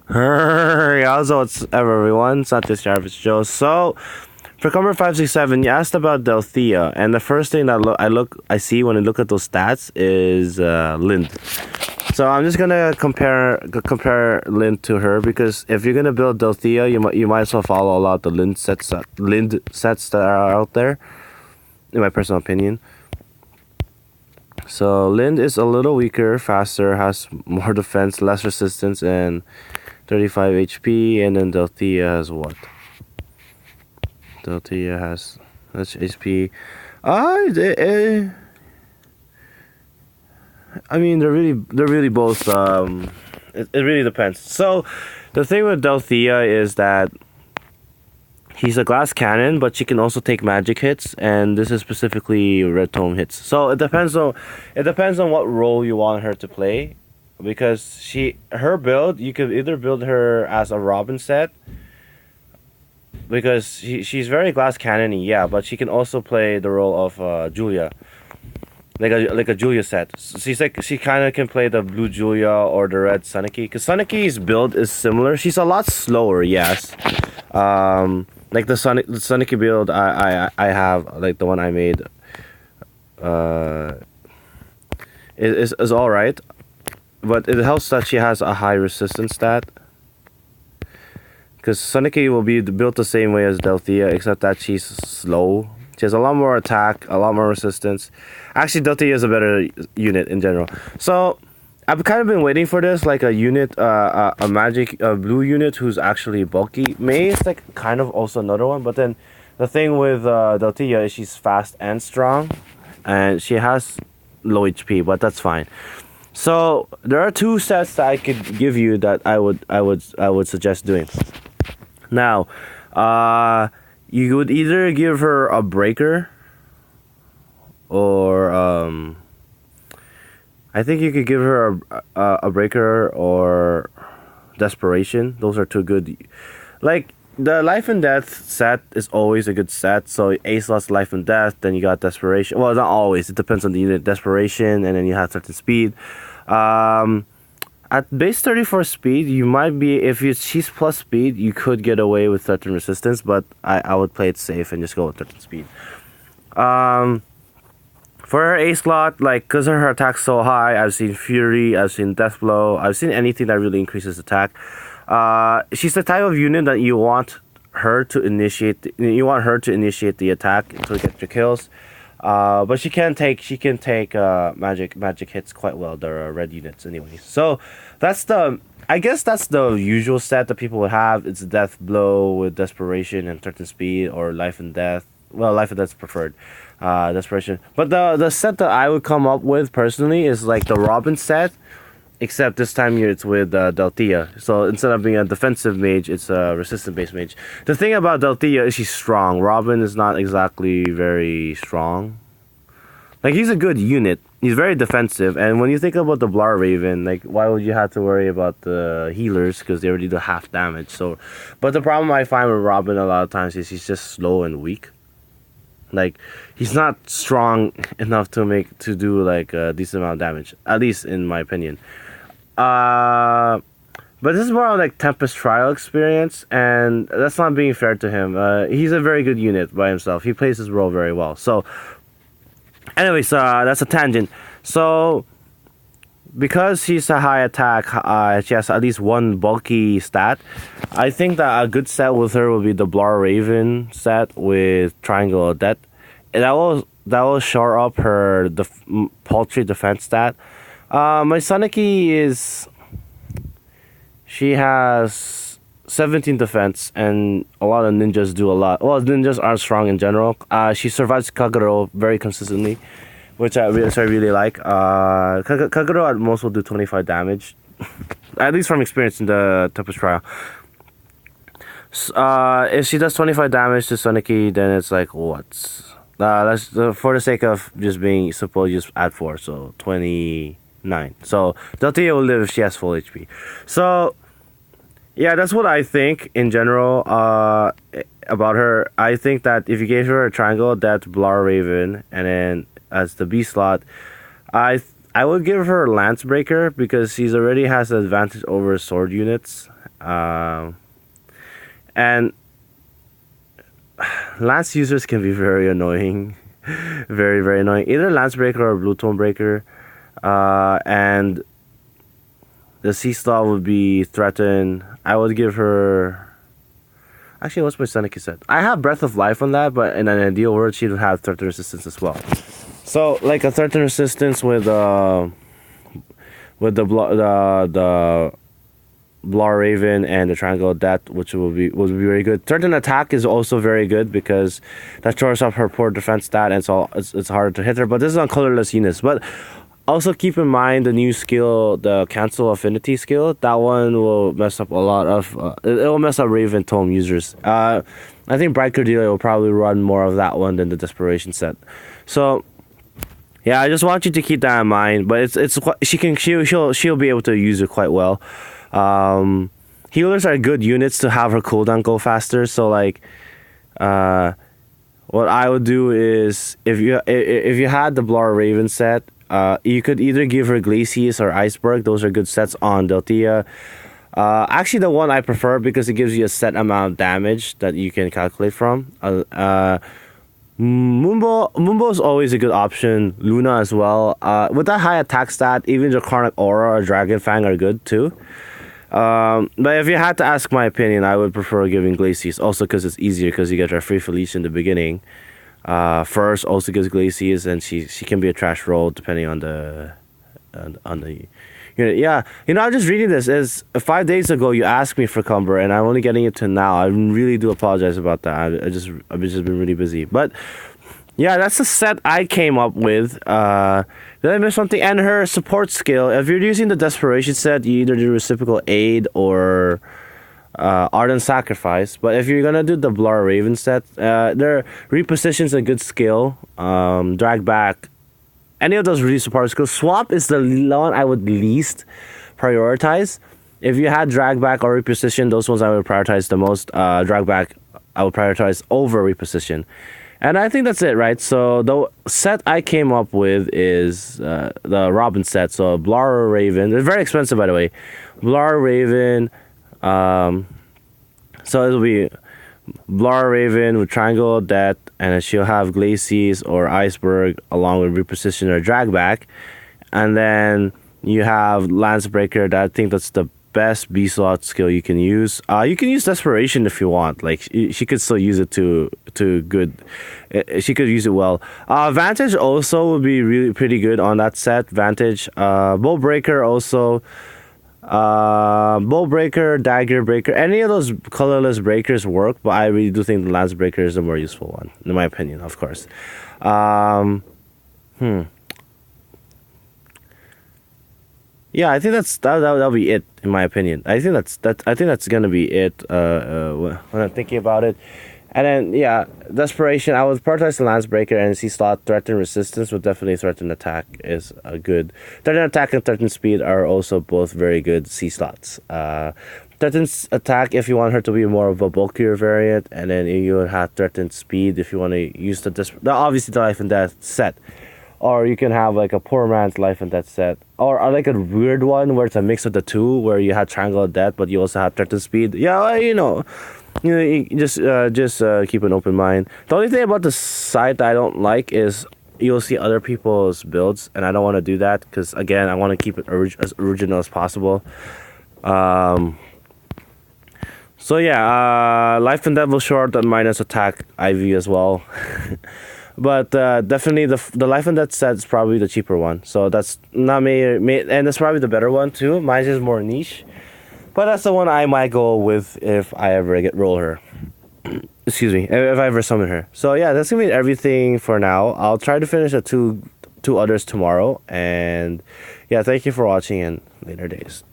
Hey, also, what's up, everyone? It's not this Jarvis Joe. So, for number 567, you asked about Delthea, and the first thing that I see when I look at those stats is Lind. So I'm just gonna compare Lind to her because if you're gonna build Delthea, you might as well follow a lot of the Lind sets that are out there, in my personal opinion. So Lind is a little weaker, faster, has more defense, less resistance, and 35 HP, and then Delthea has what? Delthea has less HP. I mean, they're really both. It really depends. So, the thing with Delthea is that he's a glass cannon, but she can also take magic hits, and this is specifically red tome hits. So it depends on what role you want her to play, because her build, you could either build her as a Robin set, because she's very glass cannony, yeah, but she can also play the role of Julia, like a Julia set. So she kind of can play the blue Julia or the red Suniki, because Suniki's build is similar. She's a lot slower, yes. Like the Suniki build I have, like the one I made, uh, is all right, but it helps that she has a high resistance stat. Because Suniki will be built the same way as Delthea, except that she's slow. She has a lot more attack, a lot more resistance. Actually, Delthea is a better unit in general. So, I've kind of been waiting for this, like a unit, a magic, blue unit who's actually bulky. May is like kind of also another one, but then the thing with Delthea is she's fast and strong, and she has low HP, but that's fine. So there are two sets that I could give you that I would suggest doing. Now, you would either give her a breaker, or I think you could give her a breaker or desperation. Those are two good. Like the life and death set is always a good set. So A slots life and death, then you got desperation. Well, not always. It depends on the unit. Desperation, and then you have certain speed. Um, at base 34 speed, you might be, if she's plus speed, you could get away with certain resistance, but I would play it safe and just go with certain speed. Um, for her A slot, like, because her attack's so high, I've seen Fury, I've seen Death Blow, I've seen anything that really increases attack. She's the type of unit that you want her to initiate. You want her to initiate the attack to get your kills. But she can take magic hits quite well. There are red units anyway. So I guess that's the usual set that people would have. It's Death Blow with Desperation and certain speed, or Life and Death. Well, Life and Death's preferred. Desperation. But the set that I would come up with personally is like the Robin set, except this time here it's with Delthea. So instead of being a defensive mage, it's a resistant based mage. The thing about Delthea is she's strong. Robin is not exactly very strong. Like, he's a good unit. He's very defensive. And when you think about the Blar Raven, like, why would you have to worry about the healers? Because they already do half damage. So, but the problem I find with Robin a lot of times is he's just slow and weak. Like, he's not strong enough to do like a decent amount of damage. At least in my opinion. But this is more of like Tempest Trial experience, and that's not being fair to him. He's a very good unit by himself. He plays his role very well. So, anyways, that's a tangent. So, because she's a high attack, she has at least one bulky stat. I think that a good set with her will be the Blar Raven set with Triangle of Death. And that will shore up her paltry defense stat. My Suniki is, she has 17 defense, and a lot of ninjas do a lot. Well, ninjas aren't strong in general. She survives Kagero very consistently, which I really like. Kagero at most will do 25 damage, at least from experience in the Tempest Trial. If she does 25 damage to Suniki, then it's like, what? Let's for the sake of just being simple, just add 4, so 29. So Delthea will live if she has full HP. So yeah, that's what I think in general about her. I think that if you gave her a triangle, that's Blar Raven, and then as the B slot, I would give her Lance Breaker, because she's already has an advantage over sword units, And Lance users can be very annoying. Very, very annoying. Either Lance Breaker or Blue Tone Breaker. And the C slot would be threatened. I would give her. Actually, what's my Seneca set? I have Breath of Life on that, but in an ideal world, she would have threaten resistance as well. So, like a threaten resistance with the Blar Raven and the Triangle of Death, which would be very good. Threaten attack is also very good because that shores up her poor defense stat, and it's harder to hit her. But this is on colorless units. But also keep in mind the new skill, the Cancel Affinity skill. That one will mess up a lot of. It will mess up Raven Tome users. I think Bright Cordelia will probably run more of that one than the Desperation set. So yeah, I just want you to keep that in mind. But she'll be able to use it quite well. Healers are good units to have her cooldown go faster. So like, what I would do is if you had the Blar Raven set. You could either give her Glacius or Iceberg. Those are good sets on Delthea. Actually, the one I prefer because it gives you a set amount of damage that you can calculate from. Mumbo is always a good option. Luna as well. With that high attack stat, even Draconic Aura or Dragon Fang are good too. But if you had to ask my opinion, I would prefer giving Glacius. Also because it's easier because you get her free Felicia in the beginning. First also gives Glacius, and she can be a trash roll depending on the unit. Yeah, I'm just reading this. Is 5 days ago you asked me for Cumber, and I'm only getting it to now. I really do apologize about that. I've just been really busy. But yeah, that's the set I came up with. Did I miss something? And her support skill. If you're using the Desperation set, you either do Reciprocal Aid or Ardent Sacrifice. But if you're gonna do the Blar Raven set, their reposition's a good skill. Drag back, any of those really support skills. Swap is the one I would least prioritize. If you had drag back or reposition, those ones I would prioritize the most. Drag back I would prioritize over reposition. And I think that's it, right? So the set I came up with is the Robin set. So Blar Raven, they're very expensive by the way. Blar Raven. So it'll be Blar Raven with Triangle of Death, and then she'll have Glacius or Iceberg along with Reposition or Dragback. And then you have Lance Breaker. I think that's the best B slot skill you can use. You can use Desperation if you want. Like she could still use it to good. She could use it well. Vantage also would be really pretty good on that set. Vantage, Bow Breaker also. Bow Breaker, Dagger Breaker, any of those colorless breakers work, but I really do think the Lance Breaker is the more useful one, in my opinion, of course. Yeah, I think that'll be it, in my opinion. I think that's gonna be it. When I'm thinking about it. And then, yeah, Desperation, I would prioritize the Lance Breaker, and C slot Threaten Resistance would definitely Threaten Attack is a good. Threaten Attack and Threaten Speed are also both very good C slots. Threaten Attack if you want her to be more of a bulkier variant, and then you would have Threaten Speed if you want to use obviously the Life and Death set. Or you can have like a poor man's Life and Death set. Or like a weird one where it's a mix of the two, where you have Triangle of Death, but you also have Threaten Speed. Yeah, you just keep an open mind. The only thing about the site that I don't like is you'll see other people's builds, and I don't want to do that because again, I want to keep it as original as possible. So yeah, Life and Death will short and minus attack IV as well. But definitely the Life and Death set is probably the cheaper one. So that's not me, and it's probably the better one too. Mine is more niche. But that's the one I might go with if I ever roll her. Excuse me, if I ever summon her. So yeah, that's gonna be everything for now. I'll try to finish the two others tomorrow. And yeah, thank you for watching, and later days.